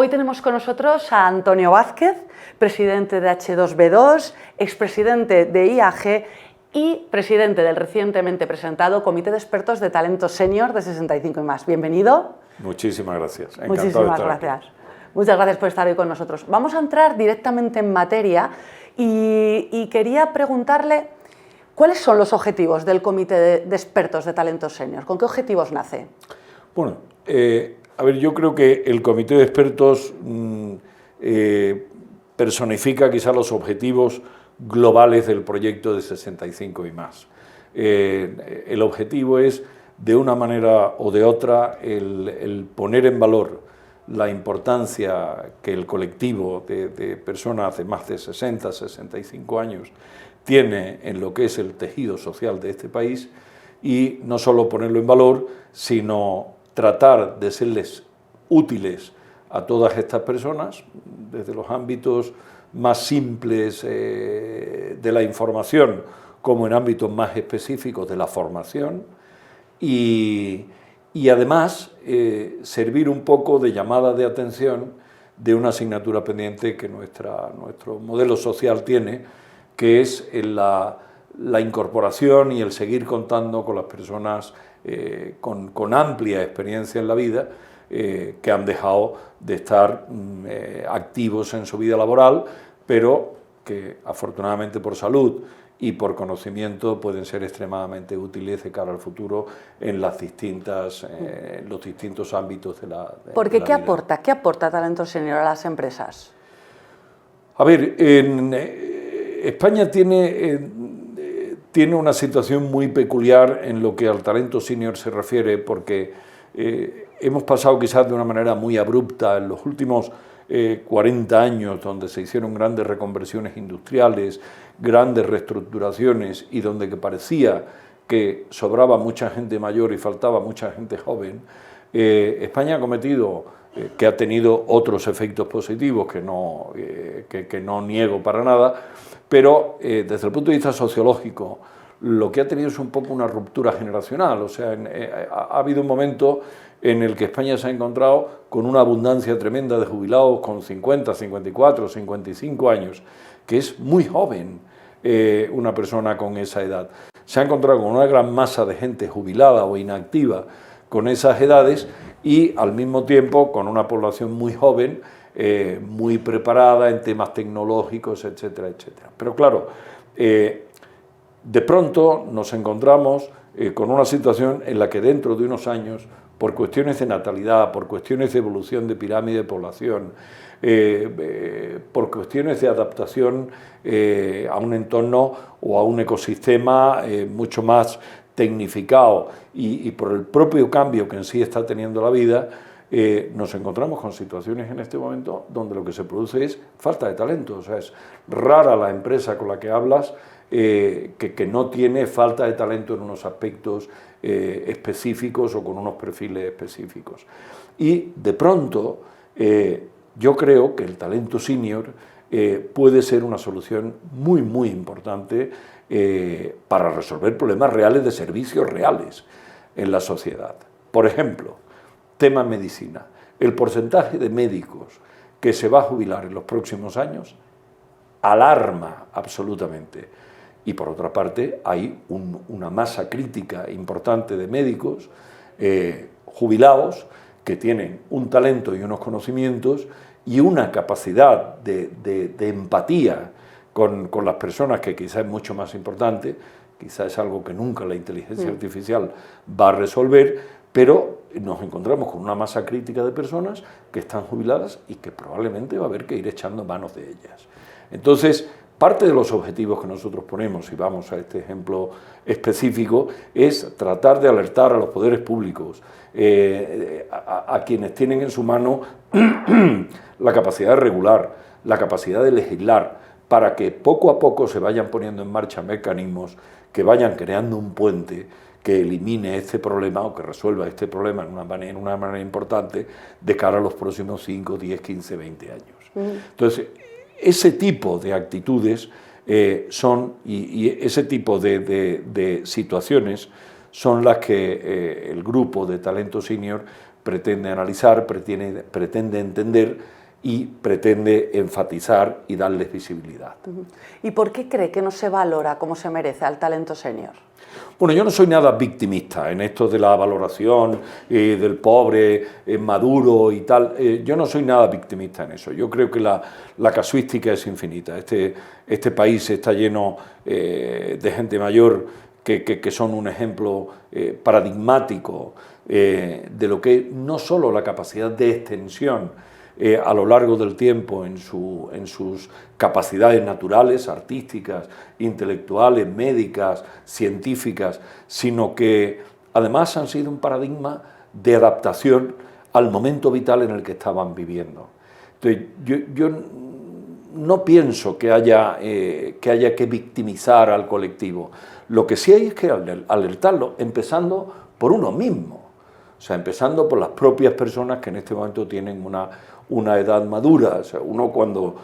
Hoy tenemos con nosotros a Antonio Vázquez, presidente de H2B2, expresidente de IAG y presidente del recientemente presentado Comité de Expertos de Talento Senior de 65 y más. Bienvenido. Muchísimas gracias. Encantado Muchísimas de estar gracias. aquí. Muchas gracias por estar hoy con nosotros. Vamos a entrar directamente en materia y quería preguntarle cuáles son los objetivos del Comité de Expertos de Talento Senior. ¿Con qué objetivos nace? Bueno, a ver, yo creo que el Comité de Expertos personifica quizás los objetivos globales del proyecto de 65 y más. El objetivo es, de una manera o de otra, el poner en valor la importancia que el colectivo de personas de más de 60, 65 años tiene en lo que es el tejido social de este país, y no solo ponerlo en valor, sino tratar de serles útiles a todas estas personas, desde los ámbitos más simples de la información como en ámbitos más específicos de la formación, y además servir un poco de llamada de atención de una asignatura pendiente que nuestro modelo social tiene, que es la incorporación y el seguir contando con las personas con amplia experiencia en la vida, que han dejado de estar activos en su vida laboral, pero que afortunadamente por salud y por conocimiento pueden ser extremadamente útiles de cara al futuro en los distintos ámbitos de la vida. Porque ¿qué aporta Talento Senior a las empresas? A ver, España tiene una situación muy peculiar en lo que al talento senior se refiere, porque hemos pasado quizás de una manera muy abrupta en los últimos 40 años, donde se hicieron grandes reconversiones industriales, grandes reestructuraciones, y donde que parecía que sobraba mucha gente mayor y faltaba mucha gente joven. España ha cometido, que ha tenido otros efectos positivos que no niego para nada, pero desde el punto de vista sociológico, lo que ha tenido es un poco una ruptura generacional. O sea, ha habido un momento en el que España se ha encontrado con una abundancia tremenda de jubilados con 50, 54, 55 años, que es muy joven una persona con esa edad. Se ha encontrado con una gran masa de gente jubilada o inactiva con esas edades, y al mismo tiempo con una población muy joven, muy preparada en temas tecnológicos, etcétera, etcétera. Pero claro, de pronto nos encontramos con una situación en la que dentro de unos años, por cuestiones de natalidad, por cuestiones de evolución de pirámide de población, por cuestiones de adaptación a un entorno o a un ecosistema mucho más tecnificado, y por el propio cambio que en sí está teniendo la vida, nos encontramos con situaciones en este momento donde lo que se produce es falta de talento. O sea, es rara la empresa con la que hablas que no tiene falta de talento en unos aspectos específicos o con unos perfiles específicos. Y de pronto yo creo que el talento senior puede ser una solución muy, muy importante para resolver problemas reales de servicios reales en la sociedad. Por ejemplo, tema medicina. El porcentaje de médicos que se va a jubilar en los próximos años alarma absolutamente. Y por otra parte, hay una masa crítica importante de médicos jubilados que tienen un talento y unos conocimientos y una capacidad de empatía con las personas, que quizás es mucho más importante, quizás es algo que nunca la inteligencia artificial va a resolver, pero nos encontramos con una masa crítica de personas que están jubiladas y que probablemente va a haber que ir echando manos de ellas. Entonces, parte de los objetivos que nosotros ponemos, y vamos a este ejemplo específico, es tratar de alertar a los poderes públicos, a quienes tienen en su mano la capacidad de regular, la capacidad de legislar, para que poco a poco se vayan poniendo en marcha mecanismos que vayan creando un puente que elimine este problema o que resuelva este problema en una manera importante de cara a los próximos 5, 10, 15, 20 años. Entonces, ese tipo de actitudes y ese tipo de situaciones son las que el grupo de talento senior pretende analizar, pretende entender y pretende enfatizar y darles visibilidad. ¿Y por qué cree que no se valora como se merece al talento senior? Bueno, yo no soy nada victimista en esto de la valoración del pobre maduro y tal. Yo no soy nada victimista en eso. Yo creo que la casuística es infinita. Este país está lleno de gente mayor que son un ejemplo paradigmático de lo que no solo la capacidad de extensión a lo largo del tiempo en sus capacidades naturales, artísticas, intelectuales, médicas, científicas, sino que además han sido un paradigma de adaptación al momento vital en el que estaban viviendo. Entonces, yo no pienso que haya que victimizar al colectivo. Lo que sí hay es que alertarlo, empezando por uno mismo. O sea, empezando por las propias personas que en este momento tienen una edad madura. O sea, uno cuando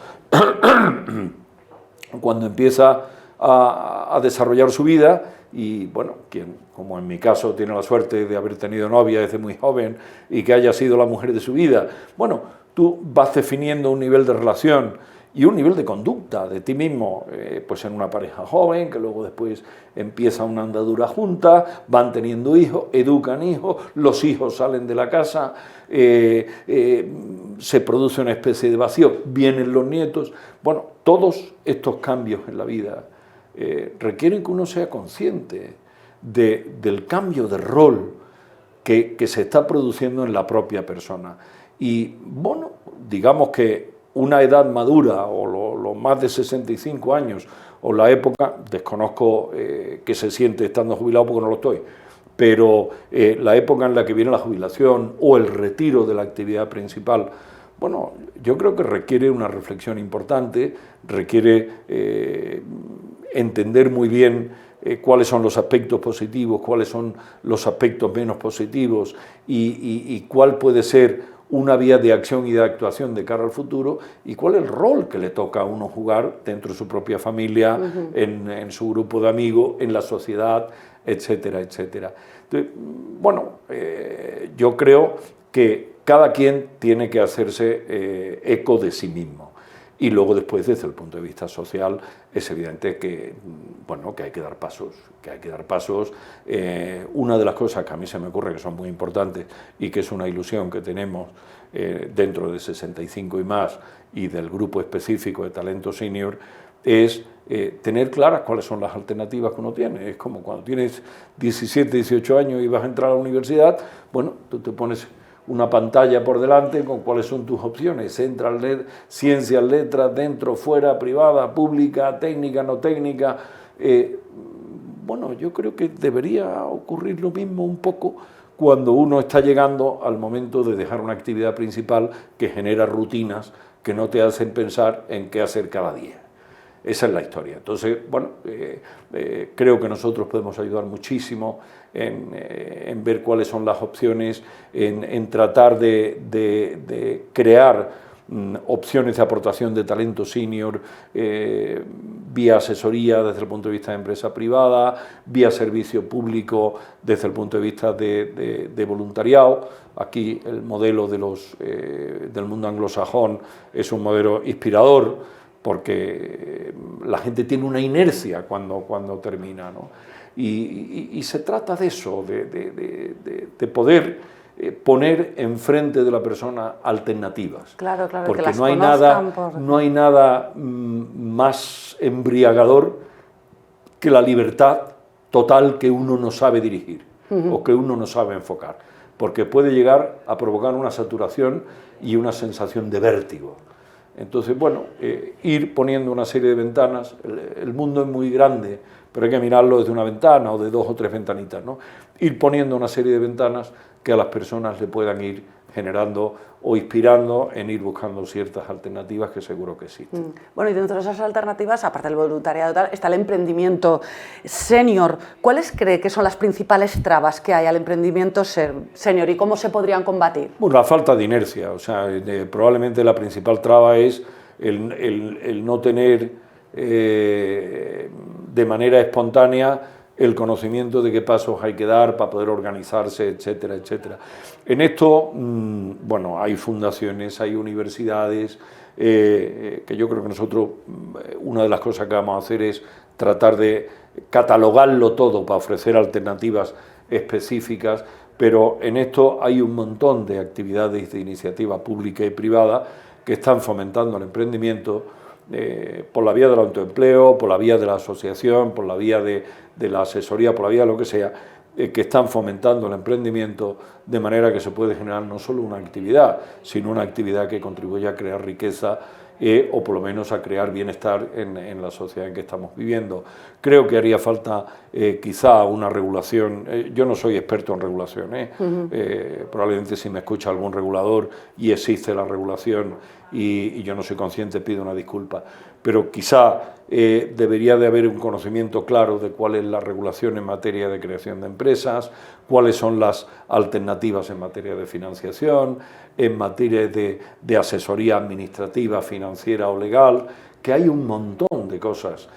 empieza a desarrollar su vida y, bueno, quien, como en mi caso, tiene la suerte de haber tenido novia desde muy joven y que haya sido la mujer de su vida, bueno, tú vas definiendo un nivel de relación y un nivel de conducta de ti mismo, pues en una pareja joven, que luego después empieza una andadura junta, van teniendo hijos, educan hijos, los hijos salen de la casa, se produce una especie de vacío, vienen los nietos. Bueno, todos estos cambios en la vida requieren que uno sea consciente del cambio de rol que se está produciendo en la propia persona. Y bueno, digamos que una edad madura o los más de 65 años o la época, desconozco que se siente estando jubilado porque no lo estoy, pero la época en la que viene la jubilación o el retiro de la actividad principal, bueno, yo creo que requiere una reflexión importante, requiere entender muy bien cuáles son los aspectos positivos, cuáles son los aspectos menos positivos y cuál puede ser una vía de acción y de actuación de cara al futuro y cuál es el rol que le toca a uno jugar dentro de su propia familia, en su grupo de amigos, en la sociedad, etcétera, etcétera. Entonces, bueno, yo creo que cada quien tiene que hacerse eco de sí mismo. Y luego después, desde el punto de vista social, es evidente que, bueno, que hay que dar pasos, Una de las cosas que a mí se me ocurre que son muy importantes y que es una ilusión que tenemos dentro de 65 y más y del grupo específico de talento senior es tener claras cuáles son las alternativas que uno tiene. Es como cuando tienes 17, 18 años y vas a entrar a la universidad, bueno, tú te pones una pantalla por delante con cuáles son tus opciones, ciencias, letras, dentro, fuera, privada, pública, técnica, no técnica. Bueno, yo creo que debería ocurrir lo mismo un poco cuando uno está llegando al momento de dejar una actividad principal que genera rutinas que no te hacen pensar en qué hacer cada día. Esa es la historia. Entonces, bueno, creo que nosotros podemos ayudar muchísimo en ver cuáles son las opciones, en tratar de crear opciones de aportación de talento senior vía asesoría desde el punto de vista de empresa privada, vía servicio público desde el punto de vista de voluntariado. Aquí el modelo del mundo anglosajón es un modelo inspirador, porque la gente tiene una inercia cuando termina, ¿no? Y se trata de eso, de poder poner enfrente de la persona alternativas. Claro, porque que las no hay nada más embriagador que la libertad total que uno no sabe dirigir o que uno no sabe enfocar, porque puede llegar a provocar una saturación y una sensación de vértigo. Entonces, bueno, ir poniendo una serie de ventanas, el mundo es muy grande, pero hay que mirarlo desde una ventana o de 2 o 3 ventanitas, ¿no? Ir poniendo una serie de ventanas que a las personas le puedan ir generando o inspirando en ir buscando ciertas alternativas que seguro que existen. Bueno, y dentro de esas alternativas, aparte del voluntariado, tal, está el emprendimiento senior. ¿Cuáles cree que son las principales trabas que hay al emprendimiento senior y cómo se podrían combatir? Bueno, la falta de inercia. O sea, probablemente la principal traba es el no tener de manera espontánea el conocimiento de qué pasos hay que dar para poder organizarse, etcétera, etcétera. En esto, bueno, hay fundaciones, hay universidades, que yo creo que nosotros, una de las cosas que vamos a hacer es tratar de catalogarlo todo para ofrecer alternativas específicas, pero en esto hay un montón de actividades de iniciativa pública y privada que están fomentando el emprendimiento por la vía del autoempleo, por la vía de la asociación, por la vía de la asesoría, por la vía de lo que sea, que están fomentando el emprendimiento de manera que se puede generar no solo una actividad, sino una actividad que contribuya a crear riqueza o por lo menos a crear bienestar en la sociedad en que estamos viviendo. Creo que haría falta quizá una regulación. Yo no soy experto en regulación, probablemente si me escucha algún regulador y existe la regulación y yo no soy consciente, pido una disculpa, pero quizá debería de haber un conocimiento claro de cuál es la regulación en materia de creación de empresas, cuáles son las alternativas en materia de financiación, en materia de asesoría administrativa, financiera o legal, que hay un montón de cosas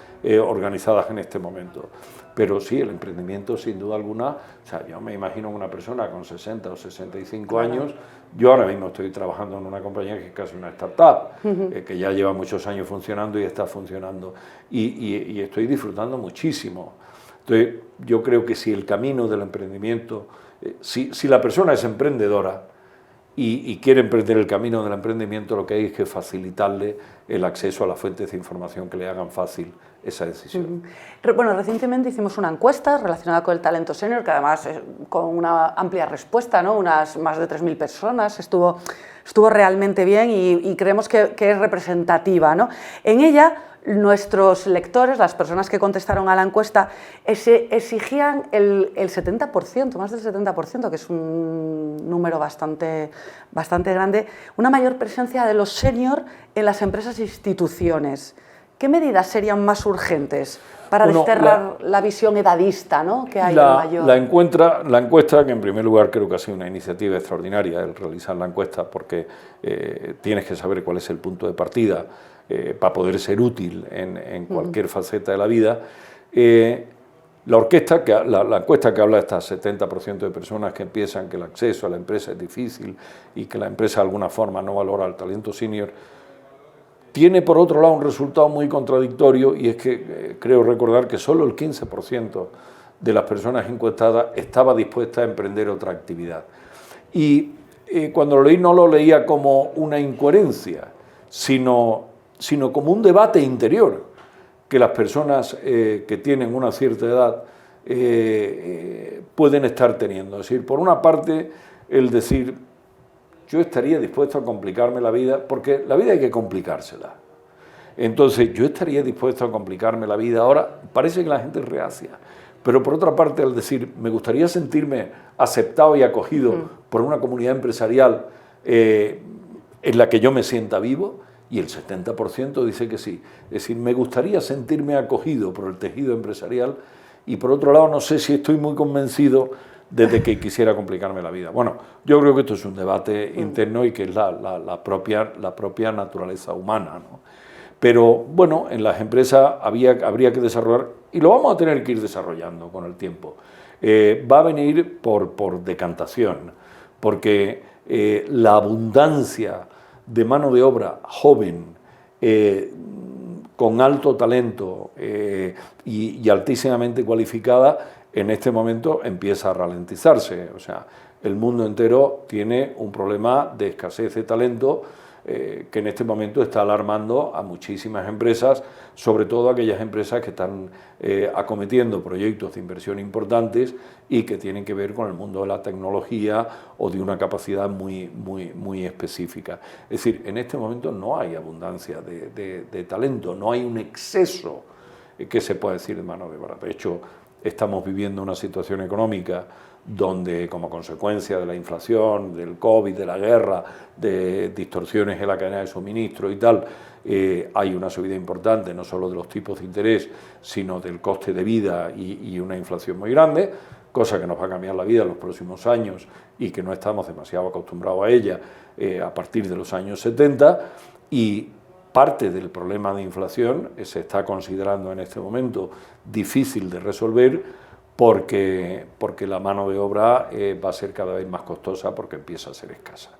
organizadas en este momento. Pero sí, el emprendimiento, sin duda alguna, o sea, yo me imagino una persona con 60 o 65 años, yo ahora mismo estoy trabajando en una compañía que es casi una startup, que ya lleva muchos años funcionando y está funcionando, y estoy disfrutando muchísimo. Entonces, yo creo que si el camino del emprendimiento, si la persona es emprendedora y quiere emprender el camino del emprendimiento, lo que hay es que facilitarle el acceso a las fuentes de información que le hagan fácil esa decisión. Bueno, recientemente hicimos una encuesta relacionada con el talento senior, que además con una amplia respuesta, ¿no? Unas más de 3.000 personas, estuvo realmente bien y creemos que es representativa, ¿no? En ella, nuestros lectores, las personas que contestaron a la encuesta, exigían el 70%, más del 70%, que es un número bastante grande, una mayor presencia de los senior en las empresas e instituciones. ¿Qué medidas serían más urgentes para desterrar la visión edadista, ¿no?, que hay en mayor? La encuesta, que en primer lugar creo que ha sido una iniciativa extraordinaria el realizar la encuesta, porque tienes que saber cuál es el punto de partida para poder ser útil en cualquier faceta de la vida. La encuesta que habla de estas 70% de personas que piensan que el acceso a la empresa es difícil y que la empresa de alguna forma no valora el talento senior, tiene por otro lado un resultado muy contradictorio, y es que creo recordar que solo el 15% de las personas encuestadas estaba dispuesta a emprender otra actividad. Y cuando lo leí no lo leía como una incoherencia, sino como un debate interior que las personas que tienen una cierta edad pueden estar teniendo. Es decir, por una parte, el decir, yo estaría dispuesto a complicarme la vida, porque la vida hay que complicársela. Entonces, yo estaría dispuesto a complicarme la vida. Ahora, parece que la gente es reacia, pero por otra parte, al decir, me gustaría sentirme aceptado y acogido por una comunidad empresarial en la que yo me sienta vivo, y el 70% dice que sí. Es decir, me gustaría sentirme acogido por el tejido empresarial, y por otro lado, no sé si estoy muy convencido desde que quisiera complicarme la vida. Bueno, yo creo que esto es un debate interno y que es la propia naturaleza humana, ¿no? Pero bueno, en las empresas habría que desarrollar, y lo vamos a tener que ir desarrollando con el tiempo. Va a venir por decantación, porque la abundancia de mano de obra joven, con alto talento y altísimamente cualificada, en este momento empieza a ralentizarse. O sea, el mundo entero tiene un problema de escasez de talento que en este momento está alarmando a muchísimas empresas, sobre todo aquellas empresas que están acometiendo proyectos de inversión importantes y que tienen que ver con el mundo de la tecnología o de una capacidad muy específica. Es decir, en este momento no hay abundancia de talento, no hay un exceso que se pueda decir de mano de obra. De hecho, estamos viviendo una situación económica donde, como consecuencia de la inflación, del COVID, de la guerra, de distorsiones en la cadena de suministro y tal, hay una subida importante, no solo de los tipos de interés, sino del coste de vida y una inflación muy grande, cosa que nos va a cambiar la vida en los próximos años y que no estamos demasiado acostumbrados a ella a partir de los años 70, y parte del problema de inflación se está considerando en este momento difícil de resolver porque la mano de obra va a ser cada vez más costosa porque empieza a ser escasa.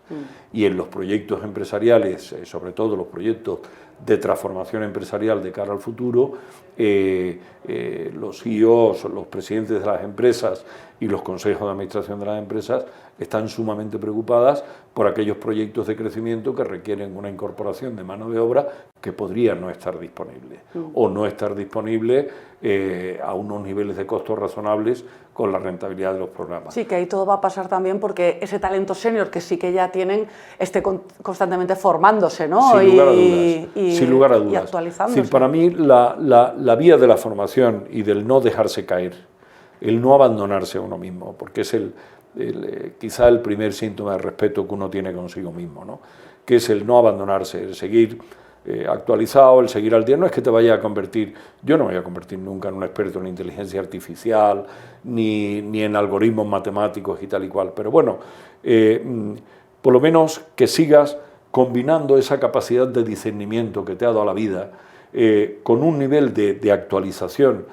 Y en los proyectos empresariales, sobre todo los proyectos de transformación empresarial de cara al futuro, los CEOs, los presidentes de las empresas y los consejos de administración de las empresas están sumamente preocupadas por aquellos proyectos de crecimiento que requieren una incorporación de mano de obra que podría no estar disponible o no estar disponible a unos niveles de costos razonables con la rentabilidad de los programas. Sí, que ahí todo va a pasar también porque ese talento senior que sí que ya tienen esté constantemente formándose, ¿no? Sin lugar a dudas. Y actualizándose. Sí, para mí la vía de la formación y del no dejarse caer, el no abandonarse a uno mismo, porque es quizá el primer síntoma de respeto que uno tiene consigo mismo, ¿no? Que es el no abandonarse, el seguir actualizado, el seguir al día. No es que te vaya a convertir, yo no me voy a convertir nunca en un experto en inteligencia artificial, ni en algoritmos matemáticos y tal y cual, pero bueno, por lo menos que sigas combinando esa capacidad de discernimiento que te ha dado la vida con un nivel de actualización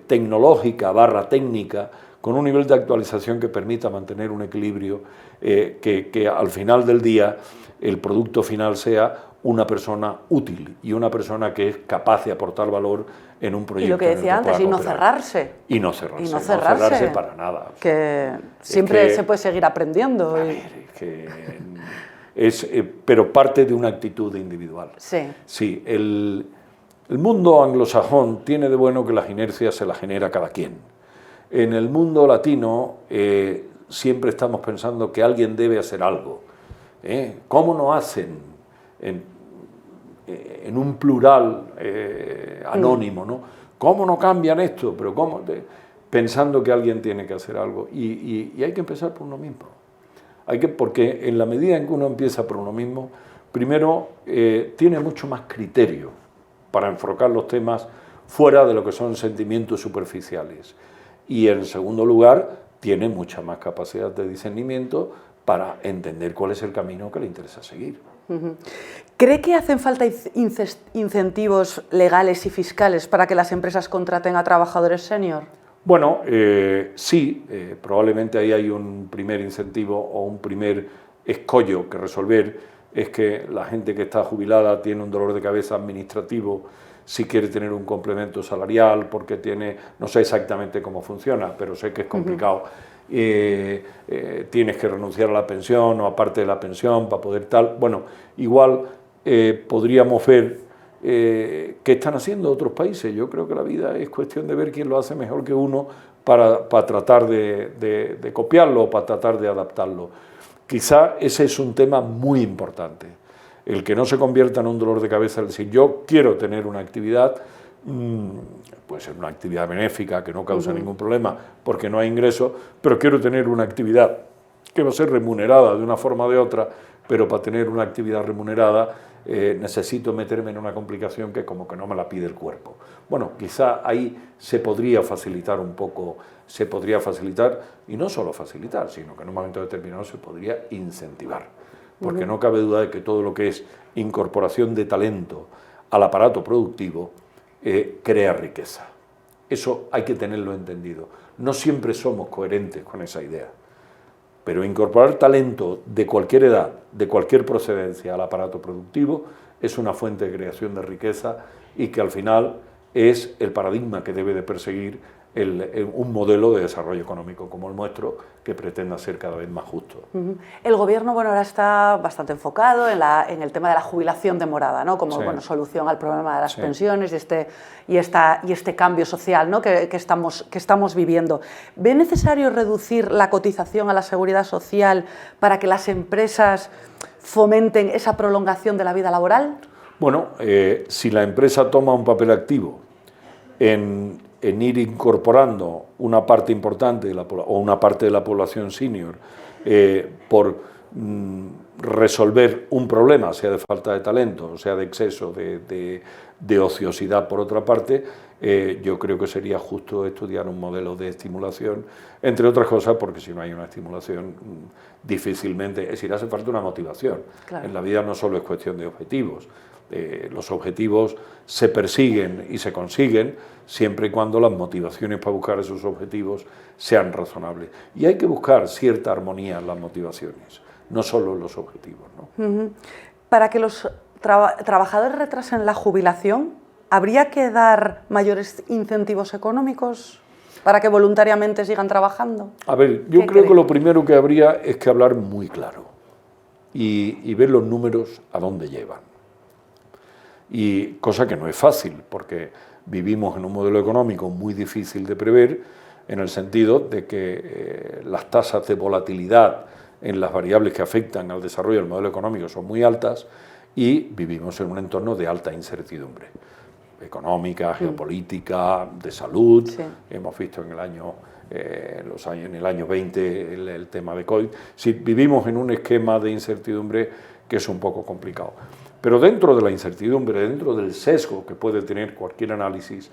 tecnológica / técnica, con un nivel de actualización que permita mantener un equilibrio, que al final del día el producto final sea una persona útil y una persona que es capaz de aportar valor en un proyecto. Y lo que decía antes, y no cerrarse. Y no cerrarse para nada. Que siempre se puede seguir aprendiendo. Pero parte de una actitud individual. Sí. Sí, el mundo anglosajón tiene de bueno que las inercias se las genera cada quien. En el mundo latino siempre estamos pensando que alguien debe hacer algo. ¿Cómo no hacen? En un plural anónimo, ¿no? ¿Cómo no cambian esto? Pero ¿cómo? Pensando que alguien tiene que hacer algo. Y hay que empezar por uno mismo. Porque en la medida en que uno empieza por uno mismo, primero tiene mucho más criterio para enfocar los temas fuera de lo que son sentimientos superficiales. Y en segundo lugar, tiene mucha más capacidad de discernimiento para entender cuál es el camino que le interesa seguir. ¿Cree que hacen falta incentivos legales y fiscales para que las empresas contraten a trabajadores senior? Bueno, sí, probablemente ahí hay un primer incentivo o un primer escollo que resolver, es que la gente que está jubilada tiene un dolor de cabeza administrativo si quiere tener un complemento salarial, porque tiene, no sé exactamente cómo funciona, pero sé que es complicado. Tienes que renunciar a la pensión o a parte de la pensión para poder tal. Bueno, igual podríamos ver qué están haciendo otros países. Yo creo que la vida es cuestión de ver quién lo hace mejor que uno para tratar de copiarlo o para tratar de adaptarlo. Quizá ese es un tema muy importante, el que no se convierta en un dolor de cabeza, el decir yo quiero tener una actividad, puede ser una actividad benéfica que no causa ningún problema porque no hay ingresos, pero quiero tener una actividad que va a ser remunerada de una forma o de otra, pero para tener una actividad remunerada necesito meterme en una complicación que como que no me la pide el cuerpo. Bueno, quizá ahí se podría facilitar un poco, y no solo facilitar, sino que en un momento determinado se podría incentivar, porque no cabe duda de que todo lo que es incorporación de talento al aparato productivo crea riqueza. Eso hay que tenerlo entendido. No siempre somos coherentes con esa idea, pero incorporar talento de cualquier edad, de cualquier procedencia al aparato productivo es una fuente de creación de riqueza y que al final es el paradigma que debe de perseguir un modelo de desarrollo económico como el nuestro, que pretenda ser cada vez más justo. El gobierno, bueno, ahora está bastante enfocado en el tema de la jubilación demorada, ¿no? Como solución al problema de las pensiones y este cambio social, ¿no? que estamos viviendo. ¿Ve necesario reducir la cotización a la seguridad social para que las empresas fomenten esa prolongación de la vida laboral? Bueno, si la empresa toma un papel activo en ir incorporando una parte importante o una parte de la población senior por resolver un problema, sea de falta de talento, o sea de exceso de ociosidad por otra parte, yo creo que sería justo estudiar un modelo de estimulación, entre otras cosas porque si no hay una estimulación difícilmente, es decir, hace falta una motivación. Claro. En la vida no solo es cuestión de objetivos, los objetivos se persiguen y se consiguen siempre y cuando las motivaciones para buscar esos objetivos sean razonables. Y hay que buscar cierta armonía en las motivaciones, no solo en los objetivos, ¿no? Para que los trabajadores retrasen la jubilación, ¿habría que dar mayores incentivos económicos para que voluntariamente sigan trabajando? A ver, yo creo que lo primero que habría es que hablar muy claro y ver los números a dónde llevan. Y cosa que no es fácil, porque vivimos en un modelo económico muy difícil de prever, en el sentido de que las tasas de volatilidad en las variables que afectan al desarrollo del modelo económico son muy altas y vivimos en un entorno de alta incertidumbre económica, geopolítica, de salud. Sí. Hemos visto en el año 20 el tema de COVID. Sí, vivimos en un esquema de incertidumbre que es un poco complicado. Pero dentro de la incertidumbre, dentro del sesgo que puede tener cualquier análisis,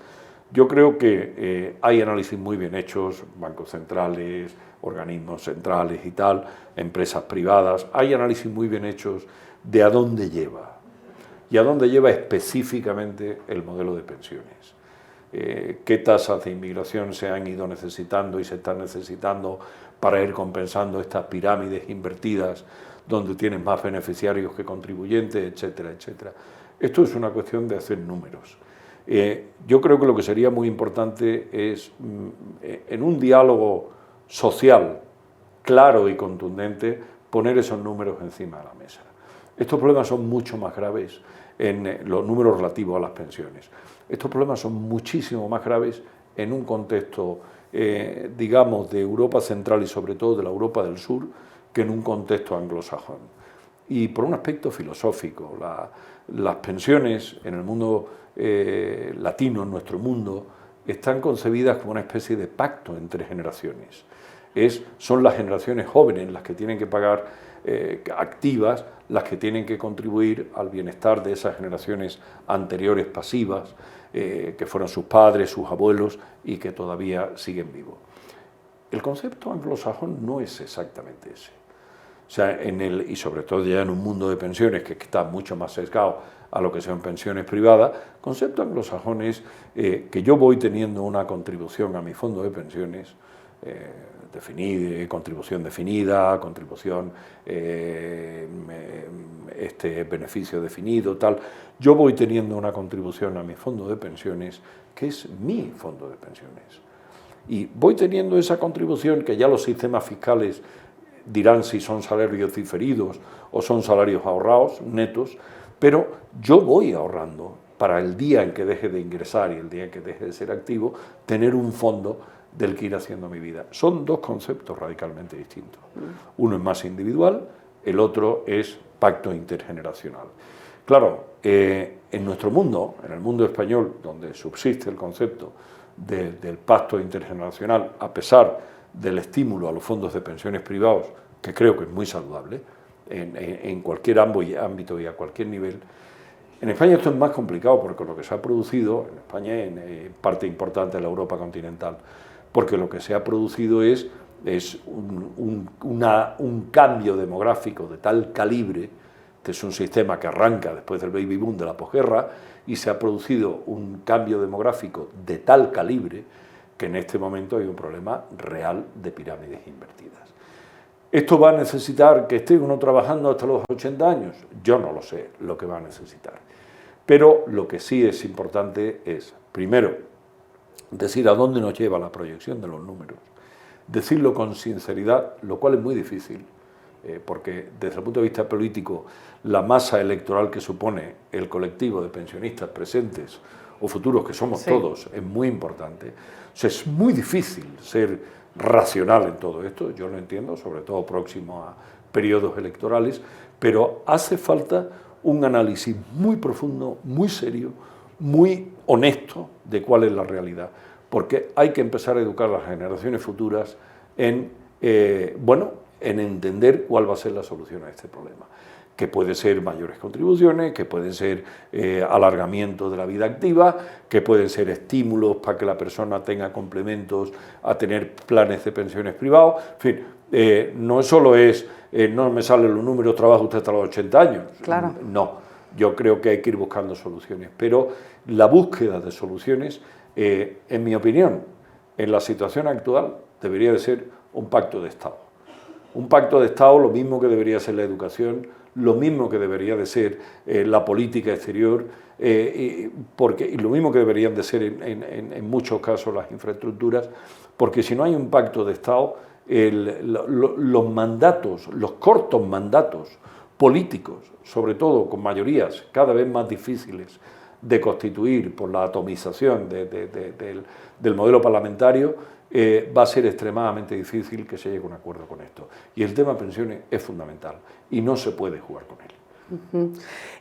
yo creo que hay análisis muy bien hechos, bancos centrales, organismos centrales y tal, empresas privadas, hay análisis muy bien hechos de a dónde lleva y a dónde lleva específicamente el modelo de pensiones. Qué tasas de inmigración se han ido necesitando y se están necesitando para ir compensando estas pirámides invertidas donde tienes más beneficiarios que contribuyentes, etcétera, etcétera. Esto es una cuestión de hacer números. Yo creo que lo que sería muy importante es, en un diálogo social claro y contundente, poner esos números encima de la mesa. Estos problemas son mucho más graves en los números relativos a las pensiones. Estos problemas son muchísimo más graves en un contexto, digamos, de Europa Central y sobre todo de la Europa del Sur, que en un contexto anglosajón. Y por un aspecto filosófico, las pensiones en el mundo latino, en nuestro mundo, están concebidas como una especie de pacto entre generaciones. Son las generaciones jóvenes las que tienen que pagar activas, las que tienen que contribuir al bienestar de esas generaciones anteriores pasivas, que fueron sus padres, sus abuelos y que todavía siguen vivos. El concepto anglosajón no es exactamente ese. O sea, y sobre todo ya en un mundo de pensiones que está mucho más sesgado a lo que son pensiones privadas, el concepto anglosajón es que yo voy teniendo una contribución a mi fondo de pensiones, contribución definida, contribución, beneficio definido, tal. Yo voy teniendo una contribución a mi fondo de pensiones, que es mi fondo de pensiones. Y voy teniendo esa contribución que ya los sistemas fiscales dirán si son salarios diferidos o son salarios ahorrados, netos, pero yo voy ahorrando para el día en que deje de ingresar y el día en que deje de ser activo, tener un fondo del que ir haciendo mi vida. Son dos conceptos radicalmente distintos. Uno es más individual, el otro es pacto intergeneracional. Claro, en nuestro mundo, en el mundo español, donde subsiste el concepto del pacto intergeneracional, a pesar del estímulo a los fondos de pensiones privados, que creo que es muy saludable, en cualquier ámbito y a cualquier nivel, en España esto es más complicado porque lo que se ha producido, en España en parte importante de la Europa continental, porque lo que se ha producido es un cambio demográfico de tal calibre, que es un sistema que arranca después del baby boom de la posguerra, y se ha producido un cambio demográfico de tal calibre que en este momento hay un problema real de pirámides invertidas. ¿Esto va a necesitar que esté uno trabajando hasta los 80 años? Yo no lo sé lo que va a necesitar. Pero lo que sí es importante es, primero, decir a dónde nos lleva la proyección de los números, decirlo con sinceridad, lo cual es muy difícil, porque desde el punto de vista político, la masa electoral que supone el colectivo de pensionistas presentes o futuros, que somos todos, es muy importante. O sea, es muy difícil ser racional en todo esto, yo lo entiendo, sobre todo próximo a periodos electorales, pero hace falta un análisis muy profundo, muy serio, muy honesto de cuál es la realidad, porque hay que empezar a educar a las generaciones futuras en en entender cuál va a ser la solución a este problema, que puede ser mayores contribuciones, que pueden ser alargamiento de la vida activa, que pueden ser estímulos para que la persona tenga complementos a tener planes de pensiones privados. En fin, no solo es, no me salen los números, trabaja usted hasta los 80 años. Claro. No, yo creo que hay que ir buscando soluciones, pero la búsqueda de soluciones, en mi opinión, en la situación actual, debería de ser un pacto de Estado. Un pacto de Estado, lo mismo que debería ser la educación, lo mismo que debería de ser la política exterior, y lo mismo que deberían de ser en muchos casos las infraestructuras, porque si no hay un pacto de Estado, los mandatos, los cortos mandatos políticos, sobre todo con mayorías cada vez más difíciles de constituir por la atomización del modelo parlamentario, va a ser extremadamente difícil que se llegue a un acuerdo con esto. Y el tema pensiones es fundamental y no se puede jugar con él.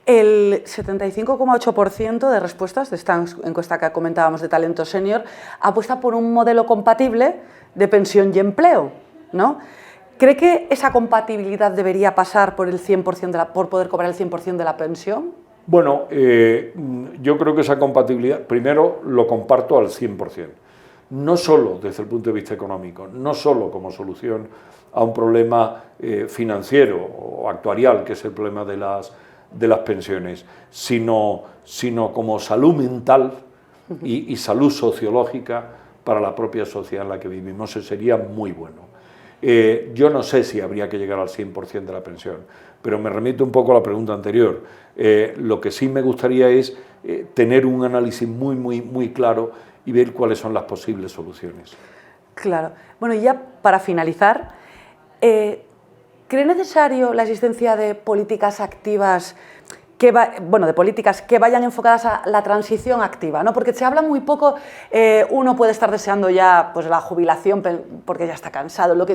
El 75,8% de respuestas de esta encuesta que comentábamos de Talento Senior apuesta por un modelo compatible de pensión y empleo, ¿no? ¿Cree que esa compatibilidad debería pasar por el 100% por poder cobrar el 100% de la pensión? Bueno, yo creo que esa compatibilidad, primero, lo comparto al 100%. No solo desde el punto de vista económico, no solo como solución a un problema financiero o actuarial, que es el problema de las pensiones, sino como salud mental y salud sociológica para la propia sociedad en la que vivimos. Eso sería muy bueno. Yo no sé si habría que llegar al 100% de la pensión, pero me remito un poco a la pregunta anterior. Lo que sí me gustaría es tener un análisis muy claro y ver cuáles son las posibles soluciones. Claro. Bueno, y ya para finalizar, ¿cree necesario la existencia de políticas activas de políticas que vayan enfocadas a la transición activa, ¿no? Porque se habla muy poco, uno puede estar deseando ya pues, la jubilación porque ya está cansado, lo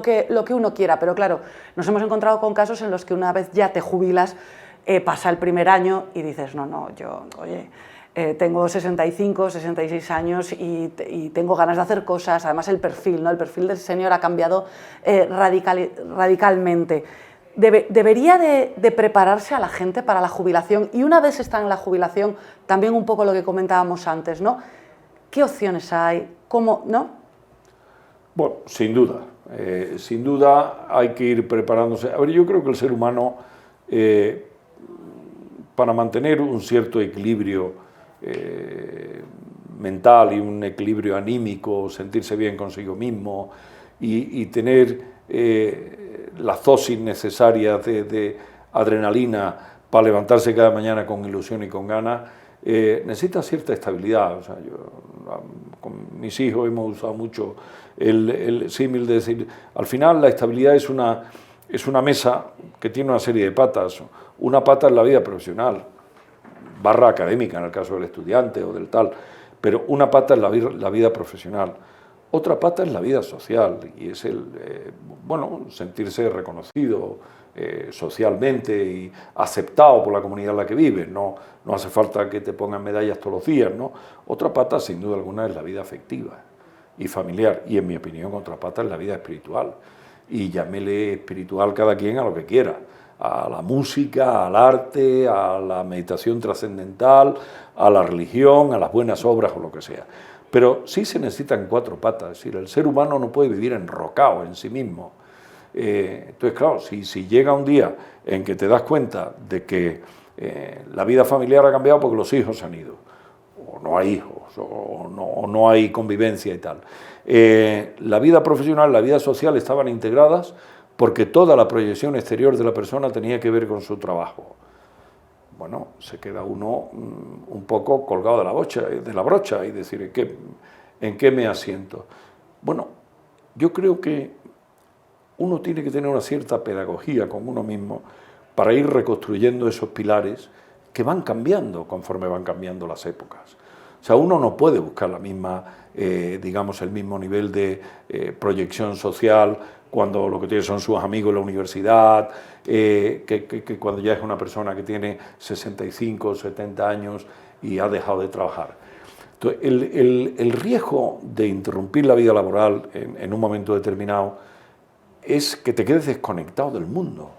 que uno quiera, pero claro, nos hemos encontrado con casos en los que una vez ya te jubilas, pasa el primer año y dices, tengo 65, 66 años y tengo ganas de hacer cosas, además el perfil, ¿no? El perfil del senior ha cambiado radicalmente. Debería de prepararse a la gente para la jubilación y una vez está en la jubilación, también un poco lo que comentábamos antes, ¿no? ¿Qué opciones hay? ¿Cómo, no? Bueno, sin duda hay que ir preparándose. A ver, yo creo que el ser humano, para mantener un cierto equilibrio mental y un equilibrio anímico, sentirse bien consigo mismo y tener las dosis necesarias de adrenalina para levantarse cada mañana con ilusión y con ganas, necesita cierta estabilidad. O sea, con mis hijos hemos usado mucho el símil de decir, al final la estabilidad es una mesa que tiene una serie de patas. Una pata es la vida profesional, / académica en el caso del estudiante o del tal, pero una pata es la vida profesional. Otra pata es la vida social y es sentirse reconocido socialmente y aceptado por la comunidad en la que vives. No hace falta que te pongan medallas todos los días, ¿no? Otra pata, sin duda alguna, es la vida afectiva y familiar. Y en mi opinión, otra pata es la vida espiritual. Y llámele espiritual cada quien a lo que quiera. A la música, al arte, a la meditación trascendental, a la religión, a las buenas obras o lo que sea. Pero sí se necesitan cuatro patas, es decir, el ser humano no puede vivir enrocado en sí mismo. Entonces, claro, si llega un día en que te das cuenta de que la vida familiar ha cambiado porque los hijos se han ido, o no hay hijos, o no hay convivencia y tal. La vida profesional, la vida social estaban integradas porque toda la proyección exterior de la persona tenía que ver con su trabajo. Bueno, se queda uno un poco colgado de la brocha y decir, ¿en qué me asiento? Bueno, yo creo que uno tiene que tener una cierta pedagogía con uno mismo para ir reconstruyendo esos pilares que van cambiando conforme van cambiando las épocas. O sea, uno no puede buscar el mismo nivel de proyección social cuando lo que tiene son sus amigos en la universidad, que cuando ya es una persona que tiene 65 o 70 años y ha dejado de trabajar. Entonces, el riesgo de interrumpir la vida laboral en un momento determinado es que te quedes desconectado del mundo.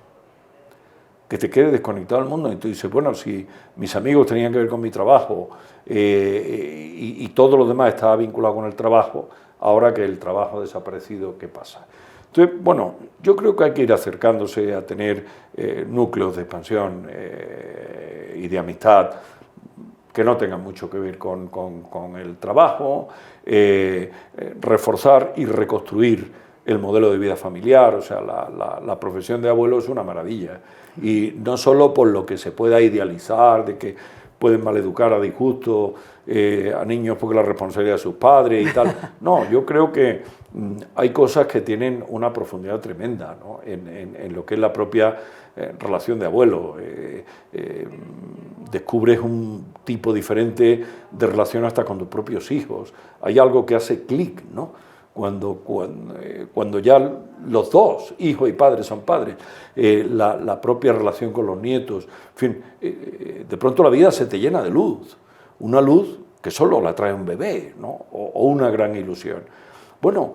Que te quedes desconectado del mundo y tú dices, bueno, si mis amigos tenían que ver con mi trabajo y todo lo demás estaba vinculado con el trabajo, ahora que el trabajo ha desaparecido, ¿qué pasa? Entonces, bueno, yo creo que hay que ir acercándose a tener núcleos de expansión y de amistad que no tengan mucho que ver con el trabajo, reforzar y reconstruir el modelo de vida familiar. O sea, la profesión de abuelo es una maravilla, y no solo por lo que se pueda idealizar, de que pueden maleducar a disgusto a niños porque la responsabilidad de sus padres y tal. No, yo creo que hay cosas que tienen una profundidad tremenda, ¿no? en lo que es la propia relación de abuelo. Descubres un tipo diferente de relación hasta con tus propios hijos. Hay algo que hace clic, ¿no? Cuando ya los dos, hijos y padres, son padres, la propia relación con los nietos, en fin, de pronto la vida se te llena de luz, una luz que solo la trae un bebé, ¿no? o una gran ilusión. Bueno,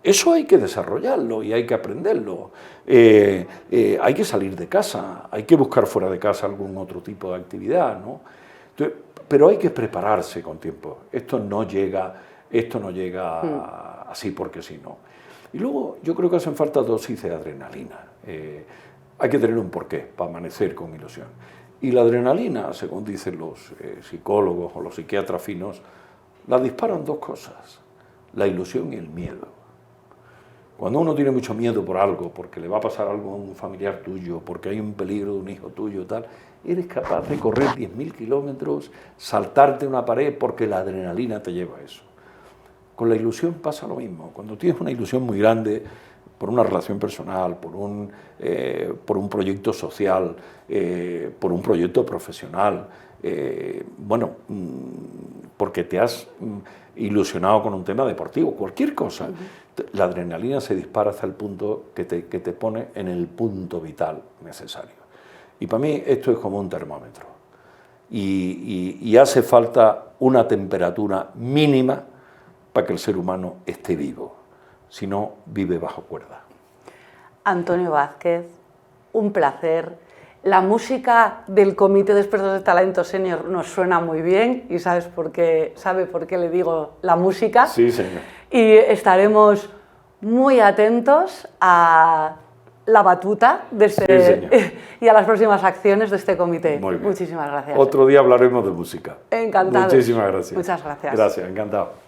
eso hay que desarrollarlo y hay que aprenderlo. Hay que salir de casa, hay que buscar fuera de casa algún otro tipo de actividad, ¿no? Entonces, pero hay que prepararse con tiempo. Esto no llega así porque sí, no. Y luego yo creo que hacen falta dosis de adrenalina. Hay que tener un porqué para amanecer con ilusión. Y la adrenalina, según dicen los psicólogos o los psiquiatras finos, la disparan dos cosas: la ilusión y el miedo. Cuando uno tiene mucho miedo por algo, porque le va a pasar algo a un familiar tuyo, porque hay un peligro de un hijo tuyo, tal, eres capaz de correr 10.000 kilómetros, saltarte una pared, porque la adrenalina te lleva a eso. Con la ilusión pasa lo mismo. Cuando tienes una ilusión muy grande por una relación personal, por un proyecto social, por un proyecto profesional, bueno, porque te has ilusionado con un tema deportivo, cualquier cosa, la adrenalina se dispara hasta el punto que te pone en el punto vital necesario. Y para mí esto es como un termómetro. Y hace falta una temperatura mínima para que el ser humano esté vivo, si no, vive bajo cuerda. Antonio Vázquez, un placer. La música del Comité de Expertos de Talento Senior nos suena muy bien, y sabe por qué le digo la música. Sí, señor. Y estaremos muy atentos a la batuta de y a las próximas acciones de este comité. Muchísimas gracias. Otro día hablaremos de música. Encantados. Muchísimas gracias. Muchas gracias. Gracias, encantado.